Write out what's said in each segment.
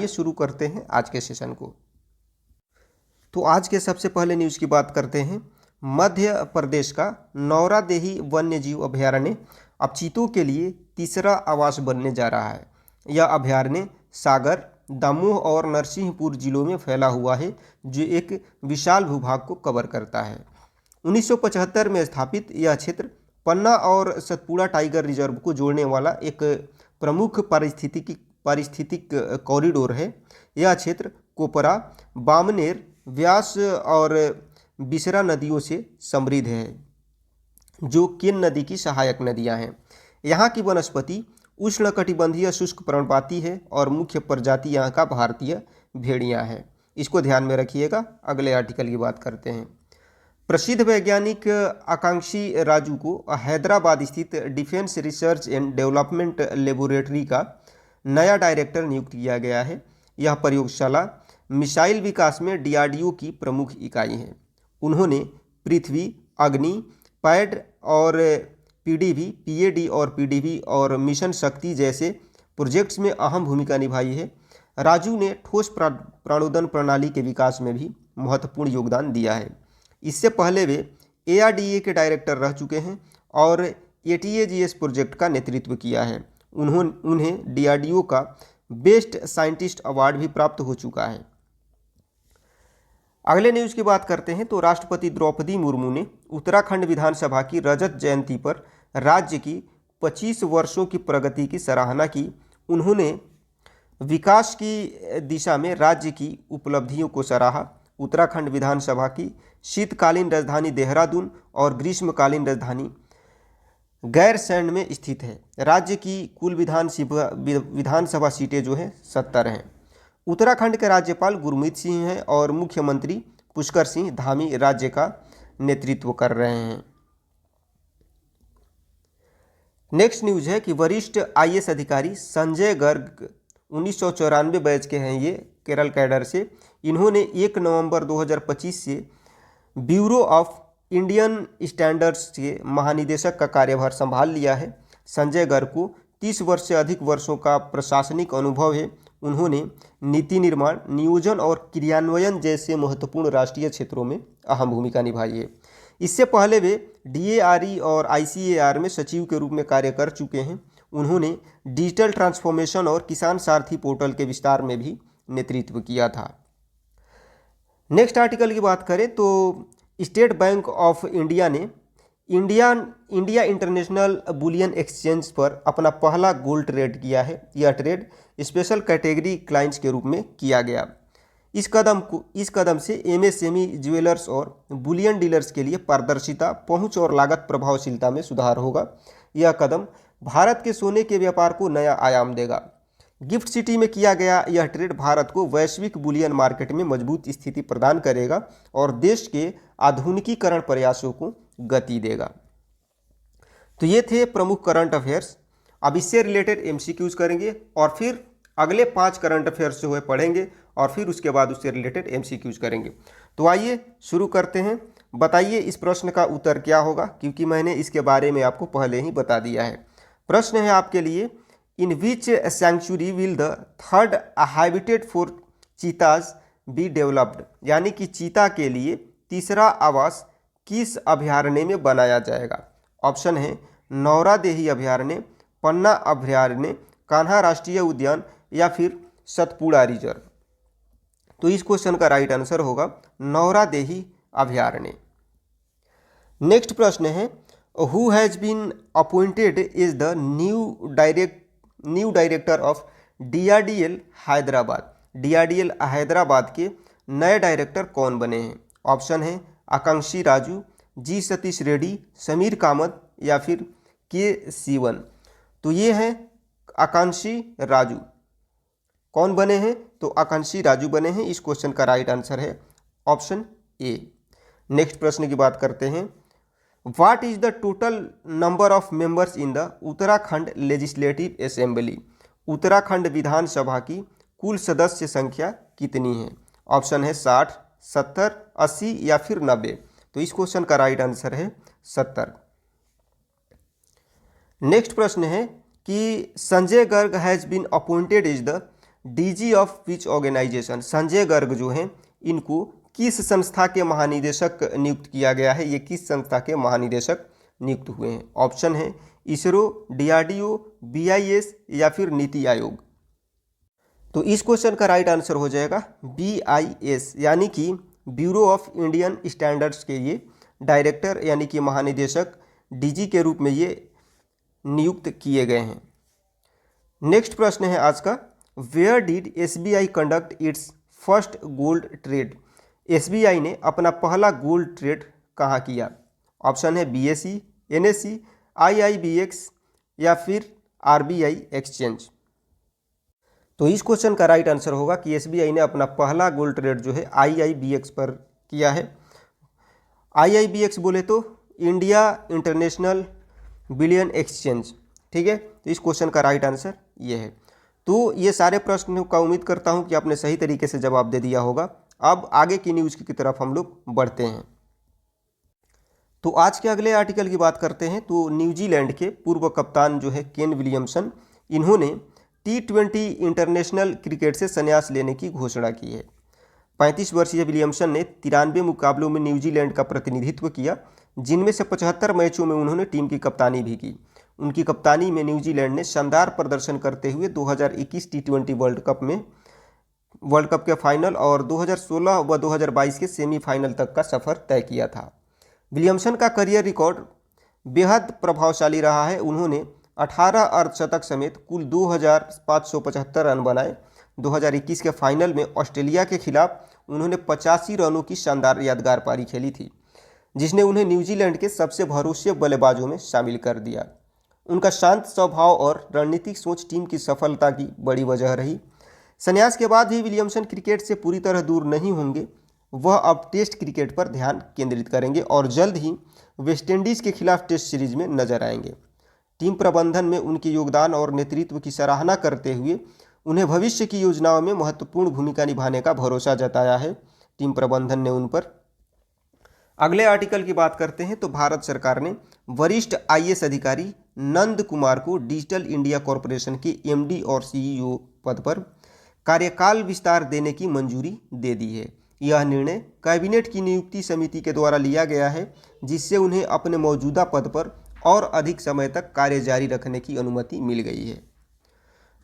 आइए शुरू करते हैं आज के सेशन को। तो आज के सबसे पहले न्यूज़ की बात करते हैं। मध्य प्रदेश का नौरादेही वन्य जीव अभयारण्य अब चीतों के लिए तीसरा आवास बनने जा रहा है। यह अभयारण्य सागर, दमोह और नरसिंहपुर जिलों में फैला हुआ है, जो एक विशाल भूभाग को कवर करता है। 1975 में स्थापित यह क्षेत्र पन्ना और सतपुड़ा टाइगर रिजर्व को जोड़ने वाला एक प्रमुख पारिस्थितिक कॉरिडोर है। यह क्षेत्र कोपरा, बामनेर, व्यास और बिसरा नदियों से समृद्ध है, जो केन नदी की सहायक नदियां हैं। यहाँ की वनस्पति उष्णकटिबंधीय शुष्क पर्णपाती है और मुख्य प्रजाति यहाँ का भारतीय भेड़िया है। इसको ध्यान में रखिएगा। अगले आर्टिकल की बात करते हैं। प्रसिद्ध वैज्ञानिक आकांक्षी राजू को हैदराबाद स्थित defence research and development laboratory का नया डायरेक्टर नियुक्त किया गया है। यह प्रयोगशाला मिसाइल विकास में डीआरडीओ की प्रमुख इकाई है। उन्होंने पृथ्वी, अग्नि, पैड और पीएडी और पीडीवी और मिशन शक्ति जैसे प्रोजेक्ट्स में अहम भूमिका निभाई है। राजू ने ठोस प्राणोदन प्रणाली के विकास में भी महत्वपूर्ण योगदान दिया है। इससे पहले वे एआरडीए के डायरेक्टर रह चुके हैं और एटीएजीएस प्रोजेक्ट का नेतृत्व किया है। उन्हें डीआरडीओ का बेस्ट साइंटिस्ट अवार्ड भी प्राप्त हो चुका है। अगले न्यूज़ की बात करते हैं। तो राष्ट्रपति द्रौपदी मुर्मू ने उत्तराखंड विधानसभा की रजत जयंती पर राज्य की 25 वर्षों की प्रगति की सराहना की। उन्होंने विकास की दिशा में राज्य की उपलब्धियों को सराहा। उत्तराखंड विधानसभा की शीतकालीन राजधानी देहरादून और ग्रीष्मकालीन राजधानी गैरसैंण में स्थित है। राज्य की कुल विधानसभा सीटें जो हैं 70 हैं। उत्तराखंड के राज्यपाल गुरमीत सिंह हैं और मुख्यमंत्री पुष्कर सिंह धामी राज्य का नेतृत्व कर रहे हैं। नेक्स्ट न्यूज़ है कि वरिष्ठ आईएएस अधिकारी संजय गर्ग 1994 बैच के हैं, ये केरल कैडर से। इन्होंने 1 नवंबर 2025 से ब्यूरो ऑफ इंडियन स्टैंडर्ड्स के महानिदेशक का कार्यभार संभाल लिया है। संजय गर्ग को 30 वर्ष से अधिक वर्षों का प्रशासनिक अनुभव है। उन्होंने नीति निर्माण, नियोजन और क्रियान्वयन जैसे महत्वपूर्ण राष्ट्रीय क्षेत्रों में अहम भूमिका निभाई है। इससे पहले वे डीएआरई और आईसीएआर में सचिव के रूप में कार्य कर चुके हैं। उन्होंने डिजिटल ट्रांसफॉर्मेशन और किसान सारथी पोर्टल के विस्तार में भी नेतृत्व किया था। नेक्स्ट आर्टिकल की बात करें तो स्टेट बैंक ऑफ इंडिया ने इंडिया इंटरनेशनल बुलियन एक्सचेंज पर अपना पहला गोल्ड ट्रेड किया है। यह ट्रेड स्पेशल कैटेगरी क्लाइंट्स के रूप में किया गया। इस कदम से एमएसएमई ज्वेलर्स और बुलियन डीलर्स के लिए पारदर्शिता, पहुंच और लागत प्रभावशीलता में सुधार होगा। यह कदम भारत के सोने के व्यापार को नया आयाम देगा। गिफ्ट सिटी में किया गया यह ट्रेड भारत को वैश्विक बुलियन मार्केट में मजबूत स्थिति प्रदान करेगा और देश के आधुनिकीकरण प्रयासों को गति देगा। तो ये थे प्रमुख करंट अफेयर्स। अब इससे रिलेटेड एमसीक्यूज करेंगे और फिर अगले 5 करंट अफेयर्स जो है पढ़ेंगे और फिर उसके बाद उससे रिलेटेड एमसीक्यूज करेंगे। तो आइए शुरू करते हैं। बताइए इस प्रश्न का उत्तर क्या होगा, क्योंकि मैंने इसके बारे में आपको पहले ही बता दिया है। प्रश्न है आपके लिए, in which century will the third habitat for cheetahs be developed, यानी कि चीता के लिए तीसरा आवास किस अभयारण्य में बनाया जाएगा। ऑप्शन है नौरादेही अभयारण्य, पन्ना अभयारण्य, कान्हा राष्ट्रीय उद्यान या फिर सतपुड़ा रिजर्व। तो इस क्वेश्चन का राइट आंसर होगा नौरादेही अभयारण्य। नेक्स्ट प्रश्न है, who has been appointed is the new director of DRDL Hyderabad. DRDL Hyderabad के नए डायरेक्टर कौन बने हैं। ऑप्शन है आकांक्षी राजू, जी सतीश रेड्डी, समीर कामत या फिर के सीवन। तो ये है आकांक्षी राजू। कौन बने हैं, तो आकांक्षी राजू बने हैं। इस क्वेश्चन का राइट आंसर है ऑप्शन ए। नेक्स्ट प्रश्न की बात करते हैं, what is the total number of members in the Uttarakhand legislative assembly. Uttarakhand विधानसभा की कुल सदस्य संख्या कितनी है। ऑप्शन है 60, 70, 80 या फिर 90। तो इस क्वेश्चन का राइट आंसर है 70। नेक्स्ट प्रश्न है कि Sanjay Garg has been appointed is the DG of which organization, Sanjay Garg जो हैं इनको किस संस्था के महानिदेशक नियुक्त किया गया है? ये किस संस्था के महानिदेशक नियुक्त हुए हैं? ऑप्शन है इसरो, डीआरडीओ, बीआईएस या फिर नीति आयोग। तो इस क्वेश्चन का राइट आंसर हो जाएगा बीआईएस, यानी कि ब्यूरो ऑफ इंडियन स्टैंडर्ड्स के ये डायरेक्टर यानी कि महानिदेशक डीजी के रूप में ये नियुक्त किए गए हैं। नेक्स्ट प्रश्न है आज का, where did SBI conduct its first gold trade? SBI ने अपना पहला गोल्ड ट्रेड कहाँ किया? ऑप्शन है बीएसई, एनएसई, आईआईबीएक्स या फिर आरबीआई एक्सचेंज। तो इस क्वेश्चन का राइट आंसर होगा कि एसबीआई ने अपना पहला गोल्ड ट्रेड जो है आईआईबीएक्स पर किया है। आईआईबीएक्स बोले तो इंडिया इंटरनेशनल बिलियन एक्सचेंज, ठीक है। तो इस क्वेश्चन का राइट आंसर ये है। तो ये सारे प्रश्नों का उम्मीद करता हूँ कि आपने सही तरीके से जवाब दे दिया होगा। अब आगे की न्यूज़ की तरफ हम लोग बढ़ते हैं। तो आज के अगले आर्टिकल की बात करते हैं। तो न्यूजीलैंड के पूर्व कप्तान जो है केन विलियमसन, इन्होंने T20 इंटरनेशनल क्रिकेट से संन्यास लेने की घोषणा की है। 35 वर्षीय विलियमसन ने 93 मुकाबलों में न्यूजीलैंड का प्रतिनिधित्व किया, जिनमें से 75 मैचों में उन्होंने टीम की कप्तानी भी की। उनकी कप्तानी में न्यूजीलैंड ने शानदार प्रदर्शन करते हुए 2021 T20 वर्ल्ड कप के फाइनल और 2016 व 2022 के सेमीफाइनल तक का सफर तय किया था। विलियमसन का करियर रिकॉर्ड बेहद प्रभावशाली रहा है। उन्होंने 18 अर्धशतक समेत कुल 2575 रन बनाए। 2021 के फाइनल में ऑस्ट्रेलिया के खिलाफ उन्होंने 85 रनों की शानदार यादगार पारी खेली थी, जिसने उन्हें न्यूजीलैंड के सबसे भरोसेमंद बल्लेबाजों में शामिल कर दिया। उनका शांत स्वभाव और रणनीतिक सोच टीम की सफलता की बड़ी वजह रही। संन्यास के बाद भी विलियमसन क्रिकेट से पूरी तरह दूर नहीं होंगे। वह अब टेस्ट क्रिकेट पर ध्यान केंद्रित करेंगे और जल्द ही वेस्टइंडीज़ के खिलाफ टेस्ट सीरीज में नजर आएंगे। टीम प्रबंधन में उनके योगदान और नेतृत्व की सराहना करते हुए उन्हें भविष्य की योजनाओं में महत्वपूर्ण भूमिका निभाने का भरोसा जताया है टीम प्रबंधन ने उन पर। अगले आर्टिकल की बात करते हैं। तो भारत सरकार ने वरिष्ठ आईएएस अधिकारी नंद कुमार को डिजिटल इंडिया कॉरपोरेशन के एमडी और सीईओ पद पर कार्यकाल विस्तार देने की मंजूरी दे दी है। यह निर्णय कैबिनेट की नियुक्ति समिति के द्वारा लिया गया है, जिससे उन्हें अपने मौजूदा पद पर और अधिक समय तक कार्य जारी रखने की अनुमति मिल गई है।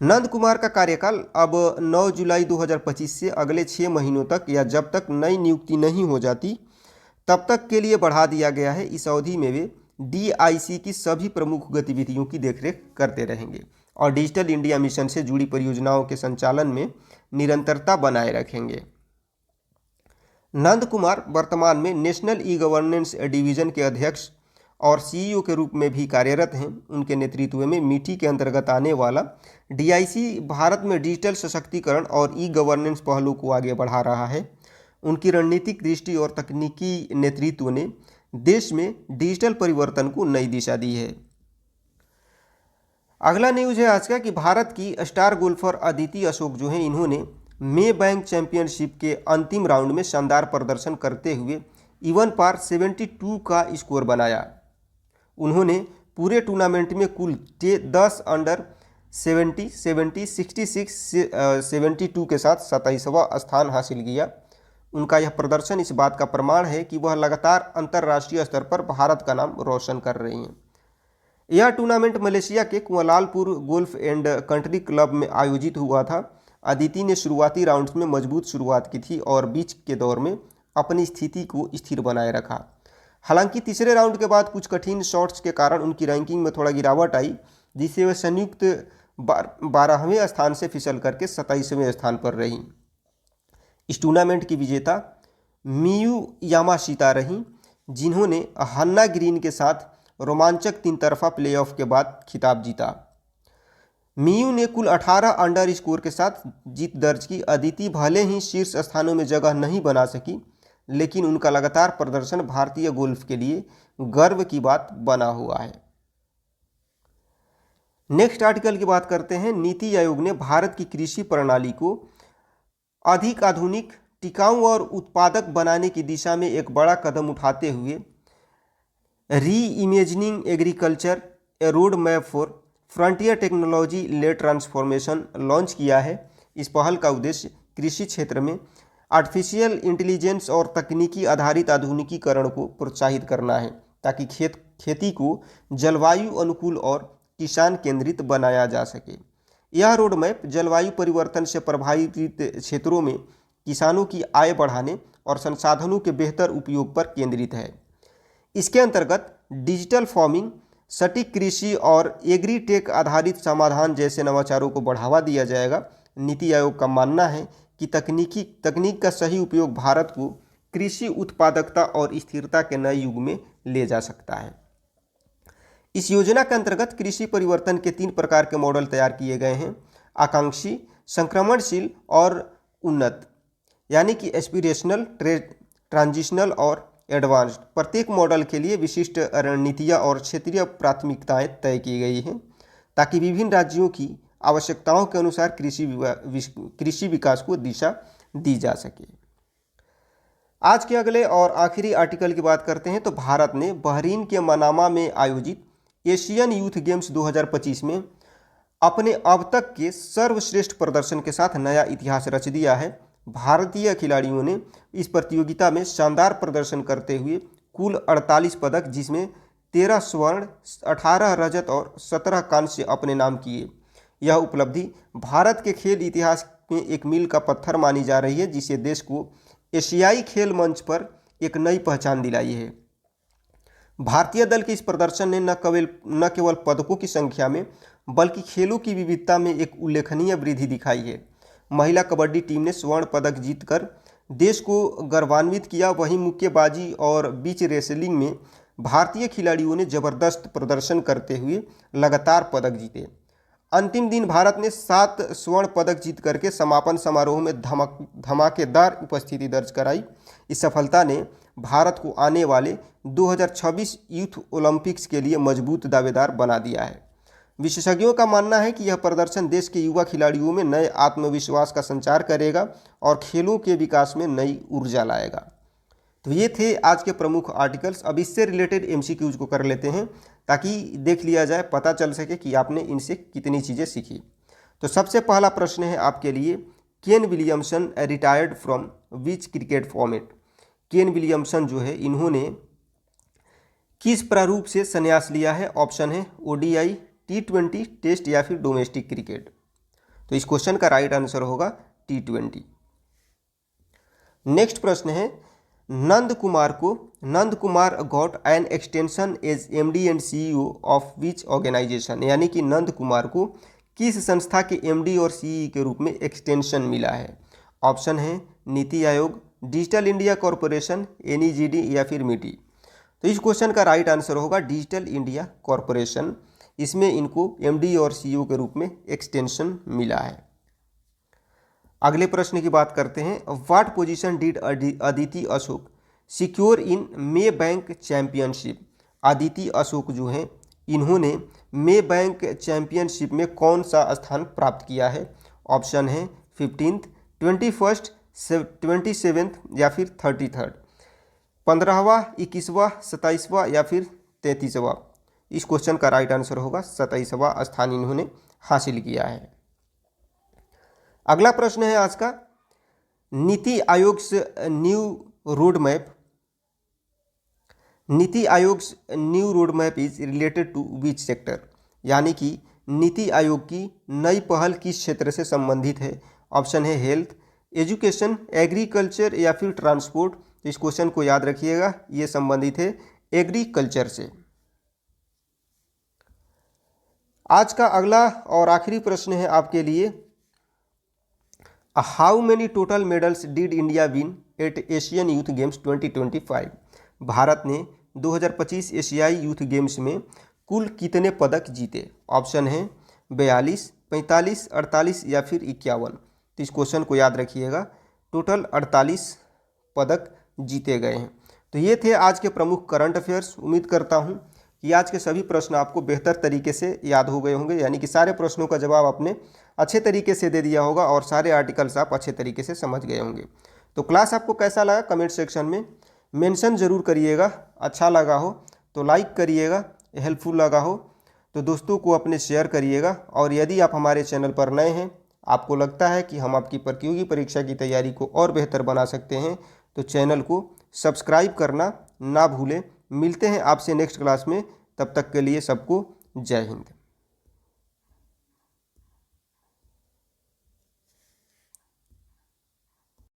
नंद कुमार का कार्यकाल अब 9 जुलाई 2025 से अगले 6 महीनों तक या जब तक नई नियुक्ति नहीं हो जाती तब तक के लिए बढ़ा दिया गया है। इस अवधि में वे डीआईसी की सभी प्रमुख गतिविधियों की देखरेख करते रहेंगे और डिजिटल इंडिया मिशन से जुड़ी परियोजनाओं के संचालन में निरंतरता बनाए रखेंगे। नंद कुमार वर्तमान में नेशनल ई गवर्नेंस डिवीजन के अध्यक्ष और सीईओ के रूप में भी कार्यरत हैं। उनके नेतृत्व में मीटी के अंतर्गत आने वाला डीआईसी भारत में डिजिटल सशक्तिकरण और ई गवर्नेंस पहलू को आगे बढ़ा रहा है। उनकी रणनीतिक दृष्टि और तकनीकी नेतृत्व ने देश में डिजिटल परिवर्तन को नई दिशा दी है। अगला न्यूज़ है आज का कि भारत की स्टार गोल्फर अदिति अशोक जो हैं, इन्होंने मे बैंक चैंपियनशिप के अंतिम राउंड में शानदार प्रदर्शन करते हुए इवन पार 72 का स्कोर बनाया। उन्होंने पूरे टूर्नामेंट में कुल 10 अंडर 70, 70, 66, 72 के साथ 27वां स्थान हासिल किया। उनका यह प्रदर्शन इस बात का प्रमाण है कि वह लगातार अंतर्राष्ट्रीय स्तर पर भारत का नाम रोशन कर रही हैं। यह टूर्नामेंट मलेशिया के Kuala Lumpur golf and country club में आयोजित हुआ था। अदिति ने शुरुआती राउंड्स में मजबूत शुरुआत की थी और बीच के दौर में अपनी स्थिति को स्थिर बनाए रखा। हालांकि तीसरे राउंड के बाद कुछ कठिन शॉट्स के कारण उनकी रैंकिंग में थोड़ा गिरावट आई, जिससे वह संयुक्त 12वें स्थान से फिसल करके 27वें स्थान पर रहीं। इस टूर्नामेंट की विजेता मियू यामाशिता रहीं, जिन्होंने हन्ना ग्रीन के साथ रोमांचक 3 तरफा प्लेऑफ के बाद खिताब जीता। मियू ने कुल 18 अंडर स्कोर के साथ जीत दर्ज की। अदिति भले ही शीर्ष स्थानों में जगह नहीं बना सकी, लेकिन उनका लगातार प्रदर्शन भारतीय गोल्फ के लिए गर्व की बात बना हुआ है। नेक्स्ट आर्टिकल की बात करते हैं। नीति आयोग ने भारत की कृषि प्रणाली को अधिक आधुनिक, टिकाऊ और उत्पादक बनाने की दिशा में एक बड़ा कदम उठाते हुए reimagining agriculture a road map for frontier technology led transformation launch किया है। इस पहल का उद्देश्य कृषि क्षेत्र में आर्टिफिशियल इंटेलिजेंस और तकनीकी आधारित आधुनिकीकरण को प्रोत्साहित करना है, ताकि खेती को जलवायु अनुकूल और किसान केंद्रित बनाया जा सके। यह रोड मैप जलवायु परिवर्तन से प्रभावित क्षेत्रों में किसानों की आय बढ़ाने और संसाधनों के बेहतर उपयोग पर केंद्रित है। इसके अंतर्गत डिजिटल फार्मिंग, सटीक कृषि और एग्रीटेक आधारित समाधान जैसे नवाचारों को बढ़ावा दिया जाएगा। नीति आयोग का मानना है कि तकनीक का सही उपयोग भारत को कृषि उत्पादकता और स्थिरता के नए युग में ले जा सकता है। इस योजना के अंतर्गत कृषि परिवर्तन के 3 प्रकार के मॉडल तैयार किए गए हैं: आकांक्षी, संक्रमणशील और उन्नत, यानी कि एस्पिरेशनल, ट्रांजिशनल और एडवांस्ड। प्रत्येक मॉडल के लिए विशिष्ट रणनीतियाँ और क्षेत्रीय प्राथमिकताएं तय की गई हैं, ताकि विभिन्न राज्यों की आवश्यकताओं के अनुसार कृषि विकास को दिशा दी जा सके। आज के अगले और आखिरी आर्टिकल की बात करते हैं तो भारत ने बहरीन के मनामा में आयोजित एशियन यूथ गेम्स 2025 में अपने अब तक के सर्वश्रेष्ठ प्रदर्शन के साथ नया इतिहास रच दिया है। भारतीय खिलाड़ियों ने इस प्रतियोगिता में शानदार प्रदर्शन करते हुए कुल 48 पदक, जिसमें 13 स्वर्ण, 18 रजत और 17 कांस्य अपने नाम किए। यह उपलब्धि भारत के खेल इतिहास में एक मील का पत्थर मानी जा रही है, जिसे देश को एशियाई खेल मंच पर एक नई पहचान दिलाई है। भारतीय दल के इस प्रदर्शन ने न केवल पदकों की संख्या में बल्कि खेलों की विविधता में एक उल्लेखनीय वृद्धि दिखाई है। महिला कबड्डी टीम ने स्वर्ण पदक जीतकर देश को गौरवान्वित किया। वहीं मुक्केबाजी और बीच रेसलिंग में भारतीय खिलाड़ियों ने जबरदस्त प्रदर्शन करते हुए लगातार पदक जीते। अंतिम दिन भारत ने 7 स्वर्ण पदक जीत करके समापन समारोह में धमाकेदार उपस्थिति दर्ज कराई। इस सफलता ने भारत को आने वाले 2026 यूथ ओलंपिक्स के लिए मजबूत दावेदार बना दिया है। विशेषज्ञों का मानना है कि यह प्रदर्शन देश के युवा खिलाड़ियों में नए आत्मविश्वास का संचार करेगा और खेलों के विकास में नई ऊर्जा लाएगा। तो ये थे आज के प्रमुख आर्टिकल्स। अब इससे रिलेटेड एमसीक्यूज को कर लेते हैं, ताकि देख लिया जाए, पता चल सके कि आपने इनसे कितनी चीज़ें सीखी। तो सबसे पहला प्रश्न है आपके लिए, Kane Williamson retired from which cricket format? Kane Williamson जो है, इन्होंने किस प्रारूप से संन्यास लिया है? ऑप्शन है ओडीआई, T20, टेस्ट या फिर डोमेस्टिक क्रिकेट। तो इस क्वेश्चन का राइट आंसर होगा T20। नेक्स्ट प्रश्न है, Nand Kumar got an extension as MD and CEO of which organisation? यानी कि नंद कुमार को किस संस्था के MD और CE के रूप में एक्सटेंशन मिला है? ऑप्शन है NITI Aayog, digital India corporation, NEGD या फिर MITI। तो इस क्वेश्चन का राइट आंसर होगा डिजिटल इंडिया कॉरपोरेशन। इसमें इनको MD और CEO के रूप में एक्सटेंशन मिला है। अगले प्रश्न की बात करते हैं, what position did Aditi Ashok secure in may bank championship? Aditi Ashok जो हैं, इन्होंने मे बैंक चैंपियनशिप में कौन सा स्थान प्राप्त किया है? ऑप्शन है 15th, 21st, 27th या फिर 33rd। 15वां, 21वां, 27वां या फिर 33वां? इस क्वेश्चन का राइट आंसर होगा 27वां स्थान इन्होंने हासिल किया है। अगला प्रश्न है आज का, नीति आयोग से new road map is related to which sector? यानी कि नीति आयोग की नई पहल किस क्षेत्र से संबंधित है? ऑप्शन है हेल्थ, एजुकेशन, एग्रीकल्चर या फिर ट्रांसपोर्ट। तो इस क्वेश्चन को याद रखिएगा, ये संबंधित है एग्रीकल्चर से। आज का अगला और आखिरी प्रश्न है आपके लिए, how many total medals did India win at Asian youth games 2025? Bharat ने 2025 एशियाई यूथ गेम्स में कुल कितने पदक जीते? ऑप्शन है 42, 45, 48 या फिर 51। तो इस क्वेश्चन को याद रखिएगा, टोटल 48 पदक जीते गए हैं। तो ये थे आज के प्रमुख करंट अफेयर्स। उम्मीद करता हूँ कि आज के सभी प्रश्न आपको बेहतर तरीके से याद हो गए होंगे, यानी कि सारे प्रश्नों का जवाब आपने अच्छे तरीके से दे दिया होगा और सारे आर्टिकल्स आप अच्छे तरीके से समझ गए होंगे। तो क्लास आपको कैसा लगा कमेंट सेक्शन में मेंशन ज़रूर करिएगा। अच्छा लगा हो तो लाइक करिएगा, हेल्पफुल लगा हो तो दोस्तों को अपने शेयर करिएगा। और यदि आप हमारे चैनल पर नए हैं आपको लगता है कि हम आपकी प्रतियोगी परीक्षा की तैयारी को और बेहतर बना सकते हैं तो चैनल को सब्सक्राइब करना ना भूलें। मिलते हैं आपसे नेक्स्ट क्लास में, तब तक के लिए सबको जय हिंद।